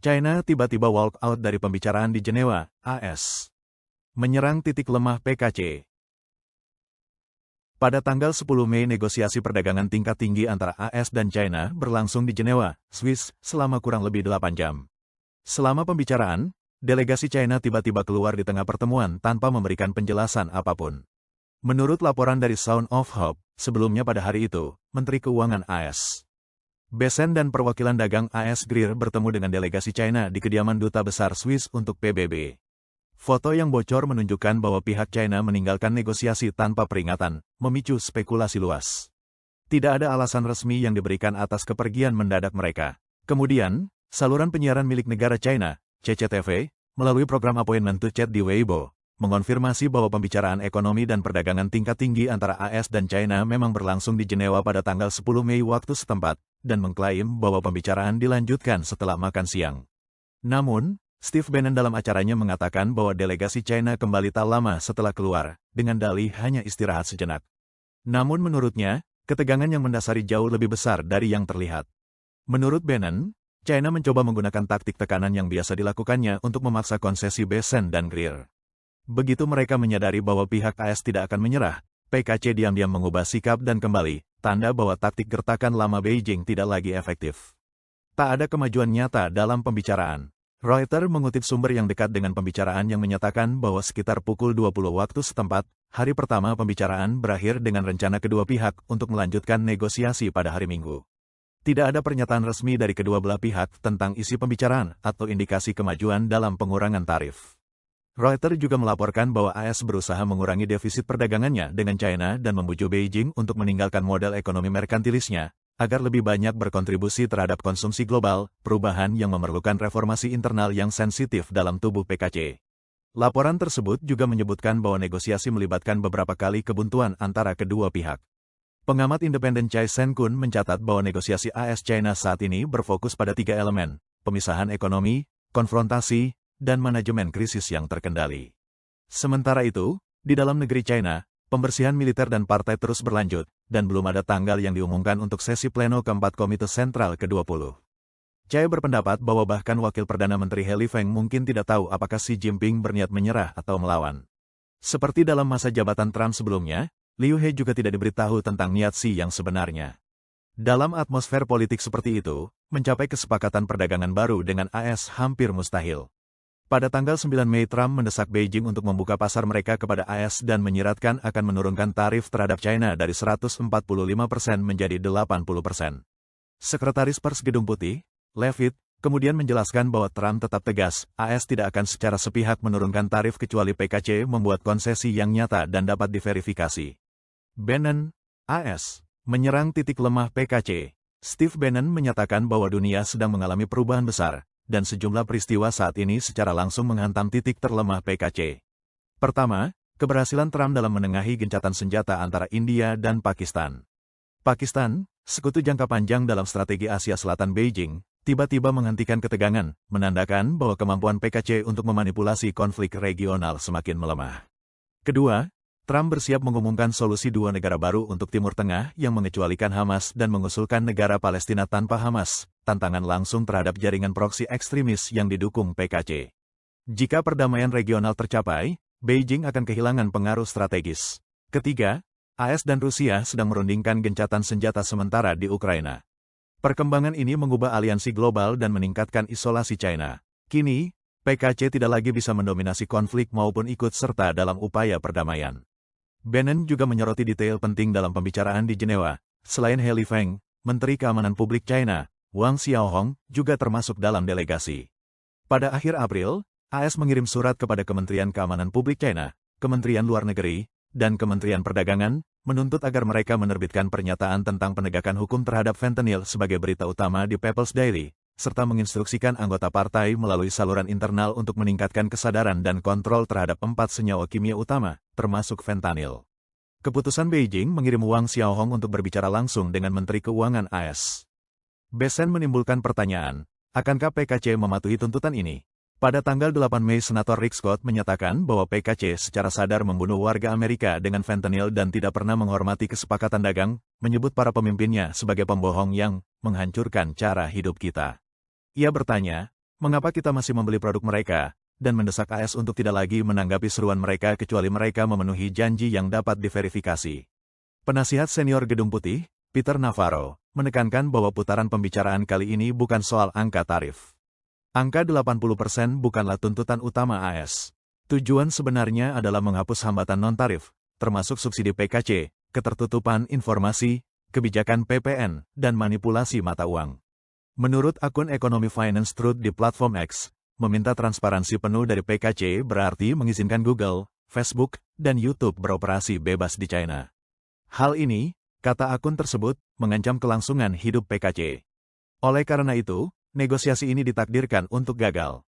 China tiba-tiba walk out dari pembicaraan di Jenewa, AS. Menyerang titik lemah PKC. Pada tanggal 10 Mei negosiasi perdagangan tingkat tinggi antara AS dan China berlangsung di Jenewa, Swiss, selama kurang lebih 8 jam. Selama pembicaraan, delegasi China tiba-tiba keluar di tengah pertemuan tanpa memberikan penjelasan apapun. Menurut laporan dari Sound of Hope, sebelumnya pada hari itu, Menteri Keuangan AS. Besen dan perwakilan dagang AS Greer bertemu dengan delegasi China di kediaman Duta Besar Swiss untuk PBB. Foto yang bocor menunjukkan bahwa pihak China meninggalkan negosiasi tanpa peringatan, memicu spekulasi luas. Tidak ada alasan resmi yang diberikan atas kepergian mendadak mereka. Kemudian, saluran penyiaran milik negara China, CCTV, melalui program Appointment to Chat di Weibo, mengonfirmasi bahwa pembicaraan ekonomi dan perdagangan tingkat tinggi antara AS dan China memang berlangsung di Jenewa pada tanggal 10 Mei waktu setempat, dan mengklaim bahwa pembicaraan dilanjutkan setelah makan siang. Namun, Steve Bannon dalam acaranya mengatakan bahwa delegasi China kembali tak lama setelah keluar, dengan dalih hanya istirahat sejenak. Namun menurutnya, ketegangan yang mendasari jauh lebih besar dari yang terlihat. Menurut Bannon, China mencoba menggunakan taktik tekanan yang biasa dilakukannya untuk memaksa konsesi Besen dan Greer. Begitu mereka menyadari bahwa pihak AS tidak akan menyerah, PKC diam-diam mengubah sikap dan kembali, tanda bahwa taktik gertakan lama Beijing tidak lagi efektif. Tak ada kemajuan nyata dalam pembicaraan. Reuters mengutip sumber yang dekat dengan pembicaraan yang menyatakan bahwa sekitar pukul 20 waktu setempat, hari pertama pembicaraan berakhir dengan rencana kedua pihak untuk melanjutkan negosiasi pada hari Minggu. Tidak ada pernyataan resmi dari kedua belah pihak tentang isi pembicaraan atau indikasi kemajuan dalam pengurangan tarif. Reuters juga melaporkan bahwa AS berusaha mengurangi defisit perdagangannya dengan China dan membujuk Beijing untuk meninggalkan model ekonomi merkantilisnya, agar lebih banyak berkontribusi terhadap konsumsi global, perubahan yang memerlukan reformasi internal yang sensitif dalam tubuh PKC. Laporan tersebut juga menyebutkan bahwa negosiasi melibatkan beberapa kali kebuntuan antara kedua pihak. Pengamat independen Chai Sen-kun mencatat bahwa negosiasi AS-China saat ini berfokus pada 3 elemen, pemisahan ekonomi, konfrontasi, dan manajemen krisis yang terkendali. Sementara itu, di dalam negeri China, pembersihan militer dan partai terus berlanjut, dan belum ada tanggal yang diumumkan untuk sesi pleno keempat Komite Sentral ke-20. Chai berpendapat bahwa bahkan Wakil Perdana Menteri He Lifeng mungkin tidak tahu apakah Xi Jinping berniat menyerah atau melawan. Seperti dalam masa jabatan Trump sebelumnya, Liu He juga tidak diberitahu tentang niat Xi yang sebenarnya. Dalam atmosfer politik seperti itu, mencapai kesepakatan perdagangan baru dengan AS hampir mustahil. Pada tanggal 9 Mei Trump mendesak Beijing untuk membuka pasar mereka kepada AS dan menyiratkan akan menurunkan tarif terhadap China dari 145% menjadi 80%. Sekretaris Pers Gedung Putih, Levitt, kemudian menjelaskan bahwa Trump tetap tegas, AS tidak akan secara sepihak menurunkan tarif kecuali PKC membuat konsesi yang nyata dan dapat diverifikasi. Bannon, AS, menyerang titik lemah PKC. Steve Bannon menyatakan bahwa dunia sedang mengalami perubahan besar, dan sejumlah peristiwa saat ini secara langsung menghantam titik terlemah PKC. Pertama, keberhasilan Trump dalam menengahi gencatan senjata antara India dan Pakistan. Pakistan, sekutu jangka panjang dalam strategi Asia Selatan Beijing, tiba-tiba menghentikan ketegangan, menandakan bahwa kemampuan PKC untuk memanipulasi konflik regional semakin melemah. Kedua, Trump bersiap mengumumkan solusi dua negara baru untuk Timur Tengah yang mengecualikan Hamas dan mengusulkan negara Palestina tanpa Hamas, tantangan langsung terhadap jaringan proksi ekstremis yang didukung PKC. Jika perdamaian regional tercapai, Beijing akan kehilangan pengaruh strategis. Ketiga, AS dan Rusia sedang merundingkan gencatan senjata sementara di Ukraina. Perkembangan ini mengubah aliansi global dan meningkatkan isolasi China. Kini, PKC tidak lagi bisa mendominasi konflik maupun ikut serta dalam upaya perdamaian. Bannon juga menyoroti detail penting dalam pembicaraan di Jenewa. Selain He Lifeng, Menteri Keamanan Publik China, Wang Xiaohong, juga termasuk dalam delegasi. Pada akhir April, AS mengirim surat kepada Kementerian Keamanan Publik China, Kementerian Luar Negeri, dan Kementerian Perdagangan, menuntut agar mereka menerbitkan pernyataan tentang penegakan hukum terhadap fentanyl sebagai berita utama di People's Daily, serta menginstruksikan anggota partai melalui saluran internal untuk meningkatkan kesadaran dan kontrol terhadap 4 senyawa kimia utama, termasuk fentanyl. Keputusan Beijing mengirim Wang Xiaohong untuk berbicara langsung dengan Menteri Keuangan AS. Besen menimbulkan pertanyaan, akankah PKC mematuhi tuntutan ini? Pada tanggal 8 Mei Senator Rick Scott menyatakan bahwa PKC secara sadar membunuh warga Amerika dengan fentanyl dan tidak pernah menghormati kesepakatan dagang, menyebut para pemimpinnya sebagai pembohong yang menghancurkan cara hidup kita. Ia bertanya, Mengapa kita masih membeli produk mereka, dan mendesak AS untuk tidak lagi menanggapi seruan mereka kecuali mereka memenuhi janji yang dapat diverifikasi. Penasihat senior Gedung Putih, Peter Navarro, menekankan bahwa putaran pembicaraan kali ini bukan soal angka tarif. Angka 80% bukanlah tuntutan utama AS. Tujuan sebenarnya adalah menghapus hambatan non-tarif, termasuk subsidi PKC, ketertutupan informasi, kebijakan PPN, dan manipulasi mata uang. Menurut akun ekonomi Finance Truth di platform X, meminta transparansi penuh dari PKC berarti mengizinkan Google, Facebook, dan YouTube beroperasi bebas di China. Hal ini, kata akun tersebut, mengancam kelangsungan hidup PKC. Oleh karena itu, negosiasi ini ditakdirkan untuk gagal.